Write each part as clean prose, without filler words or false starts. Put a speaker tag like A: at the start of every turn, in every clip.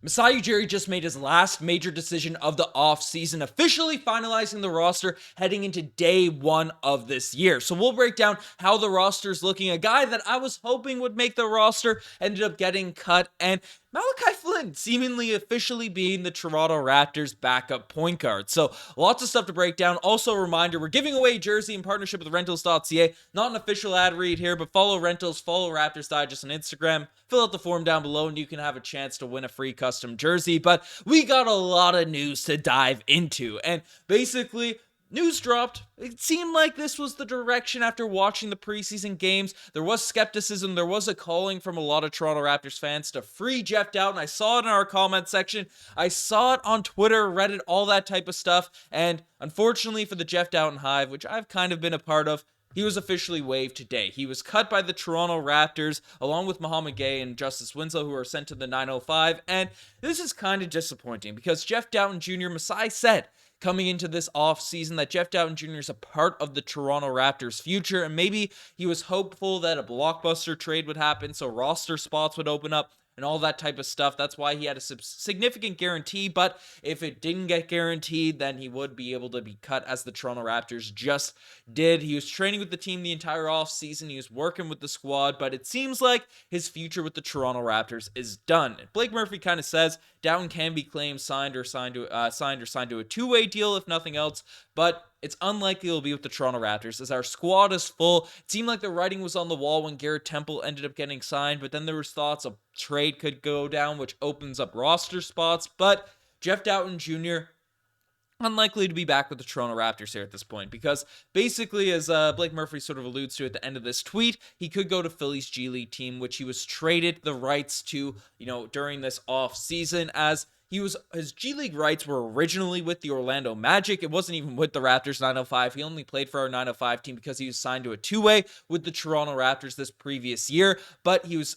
A: Masai Ujiri just made his last major decision of the offseason, officially finalizing the roster heading into day one of this year. So we'll break down how the roster is looking. A guy that I was hoping would make the roster ended up getting cut, and Malachi Flynn seemingly officially being the Toronto Raptors backup point guard. So lots of stuff to break down. Also a reminder, we're giving away a jersey in partnership with rentals.ca. Not an official ad read here, but follow Rentals, follow Raptors Digest on Instagram. Fill out the form down below and you can have a chance to win a free custom jersey. But we got a lot of news to dive into. And basically, news dropped. It seemed like this was the direction after watching the preseason games. There was skepticism. There was a calling from a lot of Toronto Raptors fans to free Jeff Dowtin. I saw it in our comment section. I saw it on Twitter, Reddit, all that type of stuff. And unfortunately for the Jeff Dowtin hive, which I've kind of been a part of, he was officially waived today. He was cut by the Toronto Raptors, along with Gueye and Winslow, who are sent to the 905. And this is kind of disappointing because Jeff Dowtin Jr., Masai said coming into this offseason that Jeff Dowtin Jr. is a part of the Toronto Raptors' future, and maybe he was hopeful that a blockbuster trade would happen so roster spots would open up and all that type of stuff. That's why he had a significant guarantee, but if it didn't get guaranteed, then he would be able to be cut, as the Toronto Raptors just did. He was training with the team the entire offseason. He was working with the squad, but it seems like his future with the Toronto Raptors is done. Blake Murphy kind of says Dowtin can be claimed signed to a two-way deal, if nothing else, but it's unlikely he'll be with the Toronto Raptors as our squad is full. It seemed like the writing was on the wall when Garrett Temple ended up getting signed, but then there was thoughts a trade could go down, which opens up roster spots. But Jeff Dowtin Jr., unlikely to be back with the Toronto Raptors here at this point, because basically, as Blake Murphy sort of alludes to at the end of this tweet, he could go to Philly's G League team, which he was traded the rights to, during this off season, as his G League rights were originally with the Orlando Magic. It wasn't even with the Raptors 905. He only played for our 905 team because he was signed to a two-way with the Toronto Raptors this previous year, but he was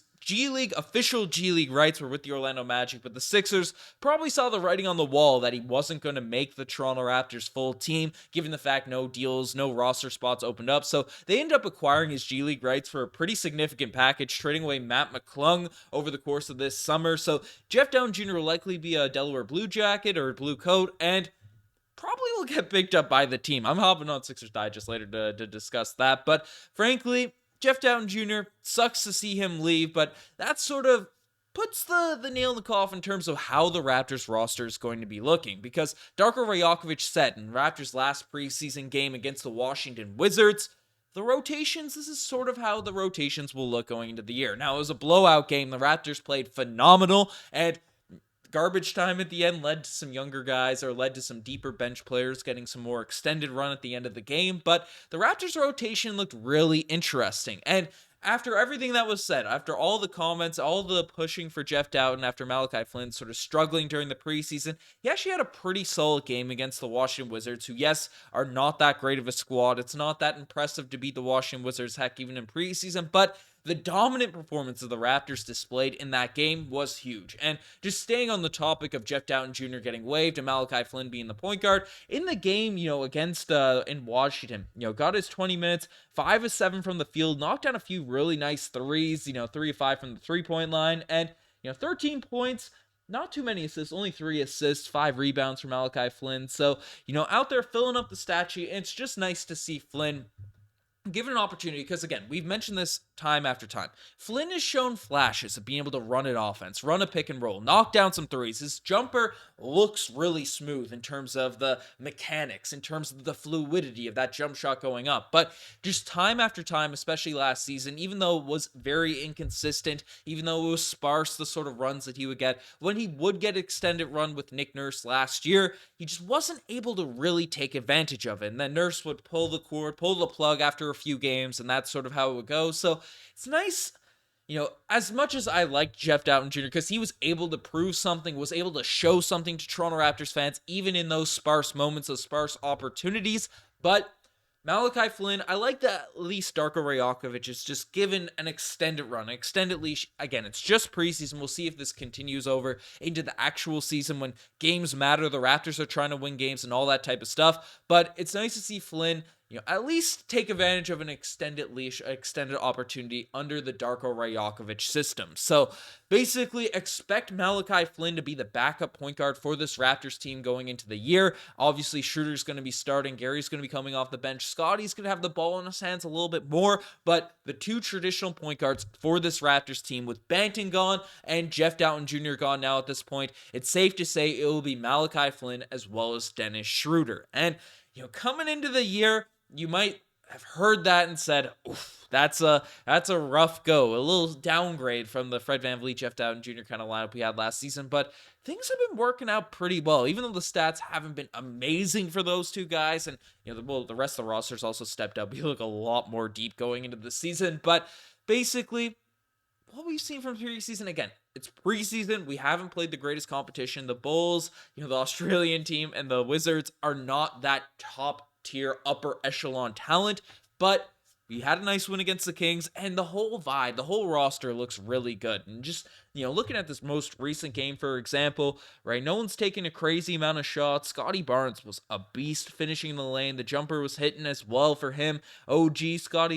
A: official G League rights were with the Orlando Magic, but the Sixers probably saw the writing on the wall that he wasn't going to make the Toronto Raptors full team, given the fact no deals, no roster spots opened up. So they ended up acquiring his G League rights for a pretty significant package, trading away Matt McClung over the course of this summer. So Jeff Dowtin Jr. will likely be a Delaware Blue Jacket or Blue Coat, and probably will get picked up by the team. I'm hopping on Sixers Digest later to discuss that, but frankly, Jeff Dowtin Jr., sucks to see him leave, but that sort of puts the nail in the coffin in terms of how the Raptors roster is going to be looking, because Darko Rajakovic said in Raptors' last preseason game against the Washington Wizards, this is sort of how the rotations will look going into the year. Now, it was a blowout game. The Raptors played phenomenal, and garbage time at the end led to some younger guys, or led to some deeper bench players getting some more extended run at the end of the game. But the Raptors rotation looked really interesting. And after everything that was said, after all the comments, all the pushing for Jeff Dowtin, after Malachi Flynn sort of struggling during the preseason, he actually had a pretty solid game against the Washington Wizards, who, yes, are not that great of a squad. It's not that impressive to beat the Washington Wizards, heck, even in preseason, but the dominant performance of the Raptors displayed in that game was huge. And just staying on the topic of Jeff Dowtin Jr. getting waived and Malachi Flynn being the point guard, in the game, against in Washington, got his 20 minutes, 5 of 7 from the field, knocked down a few really nice threes, 3 of 5 from the three-point line, and 13 points. Not too many assists, only 3 assists, 5 rebounds from Malachi Flynn. So, out there filling up the stat sheet, and it's just nice to see Flynn given an opportunity, because again, we've mentioned this time after time. Flynn has shown flashes of being able to run an offense, run a pick and roll, knock down some threes. His jumper looks really smooth in terms of the mechanics, in terms of the fluidity of that jump shot going up. But just time after time, especially last season, even though it was very inconsistent, even though it was sparse, the sort of runs that he would get, when he would get extended run with Nick Nurse last year, he just wasn't able to really take advantage of it. And then Nurse would pull the cord, pull the plug after a few games, and that's sort of how it would go. So it's nice, as much as I liked Jeff Dowtin Jr., because he was able to prove something, was able to show something to Toronto Raptors fans, even in those sparse moments, those sparse opportunities. But Malachi Flynn, I like that at least Darko Rajakovic is just given an extended run, an extended leash. Again, it's just preseason. We'll see if this continues over into the actual season when games matter. The Raptors are trying to win games and all that type of stuff. But it's nice to see Flynn at least take advantage of an extended leash, extended opportunity under the Darko Rajakovic system. So basically, expect Malachi Flynn to be the backup point guard for this Raptors team going into the year. Obviously, Schroeder's going to be starting. Gary's going to be coming off the bench. Scotty's going to have the ball in his hands a little bit more. But the two traditional point guards for this Raptors team, with Banton gone and Jeff Dowtin Jr. gone now at this point, it's safe to say it will be Malachi Flynn as well as Dennis Schroeder. And, coming into the year, you might have heard that and said, oof, that's a rough go. A little downgrade from the Fred VanVleet, Jeff Dowtin Jr. kind of lineup we had last season, but things have been working out pretty well, even though the stats haven't been amazing for those two guys. And, the rest of the roster's also stepped up. We look a lot more deep going into the season, but basically, what we've seen from preseason, again, it's preseason. We haven't played the greatest competition. The Bulls, the Australian team, and the Wizards are not that top tier upper echelon talent, but we had a nice win against the Kings, and the whole vibe, the whole roster looks really good. And just, looking at this most recent game, for example, right, no one's taking a crazy amount of shots. Scotty Barnes was a beast finishing in the lane. The jumper was hitting as well for him. Pascal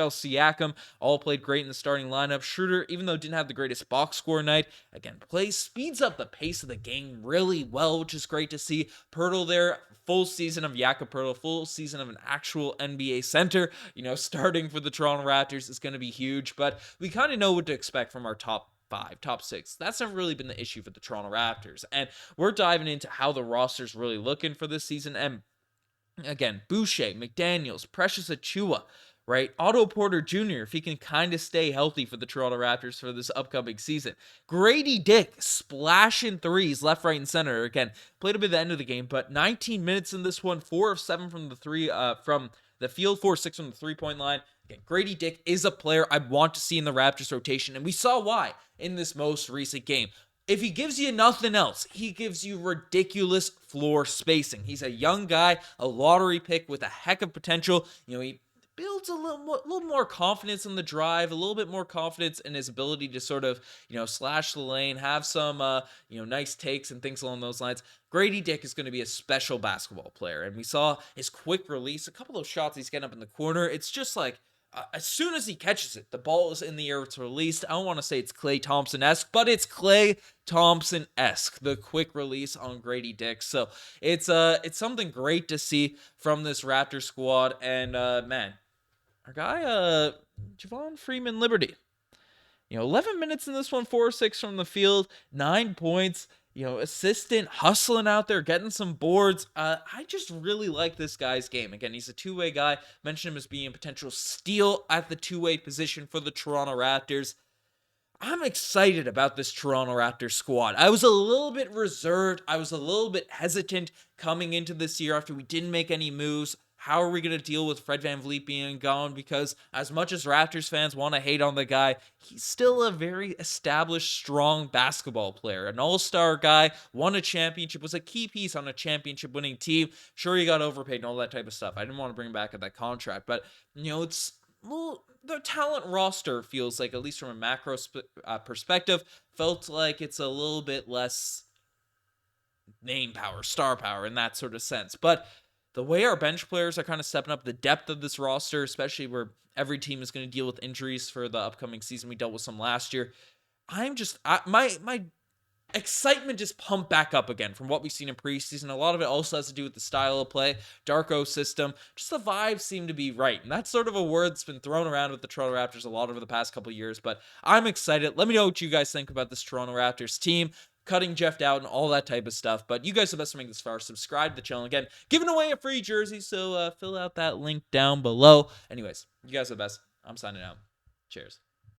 A: Siakam all played great in the starting lineup. Schroeder, even though didn't have the greatest box score night, again, speeds up the pace of the game really well, which is great to see. Pirtle there, full season of Jakob Pirtle, full season of an actual NBA center, starting for the Toronto Raptors is going to be huge, but we kind of know what to expect from our top 5, top 6. That's never really been the issue for the Toronto Raptors, and we're diving into how the roster's really looking for this season. And again, Boucher, McDaniels, Precious Achiuwa, right? Otto Porter Jr., if he can kind of stay healthy for the Toronto Raptors for this upcoming season. Grady Dick splashing threes left, right, and center. Again, played a bit at the end of the game, but 19 minutes in this one, 4 of 7 from the field, 4 of 6 from the three-point line. Again, Grady Dick is a player I want to see in the Raptors rotation, and we saw why in this most recent game. If he gives you nothing else, he gives you ridiculous floor spacing. He's a young guy, a lottery pick with a heck of potential. He builds a little more confidence in the drive, a little bit more confidence in his ability to sort of, slash the lane, have some, nice takes and things along those lines. Grady Dick is going to be a special basketball player, and we saw his quick release, a couple of shots he's getting up in the corner. It's just like, as soon as he catches it, the ball is in the air, it's released. I don't want to say it's Klay Thompson-esque, but it's Klay Thompson-esque, the quick release on Grady Dick. So it's something great to see from this Raptor squad. And man, our guy Javon Freeman Liberty, 11 minutes in this one, 4 or 6 from the field, 9 points. Assistant, hustling out there, getting some boards. I just really like this guy's game. Again, he's a two-way guy. Mentioned him as being a potential steal at the two-way position for the Toronto Raptors. I'm excited about this Toronto Raptors squad. I was a little bit reserved. I was a little bit hesitant coming into this year after we didn't make any moves. How are we going to deal with Fred VanVleet being gone? Because as much as Raptors fans want to hate on the guy, he's still a very established, strong basketball player. An all-star guy, won a championship, was a key piece on a championship-winning team. Sure, he got overpaid and all that type of stuff. I didn't want to bring him back at that contract. But, it's... well, the talent roster feels like, at least from a macro perspective, felt like it's a little bit less name power, star power in that sort of sense. But the way our bench players are kind of stepping up, the depth of this roster, especially where every team is going to deal with injuries for the upcoming season. We dealt with some last year. My excitement just pumped back up again from what we've seen in preseason. A lot of it also has to do with the style of play, Darko system. Just the vibes seem to be right. And that's sort of a word that's been thrown around with the Toronto Raptors a lot over the past couple of years. But I'm excited. Let me know what you guys think about this Toronto Raptors team. Cutting Jeff Dowtin, all that type of stuff. But you guys are the best to make this far. Subscribe to the channel. Again, giving away a free jersey, so fill out that link down below. Anyways, you guys are the best. I'm signing out. Cheers.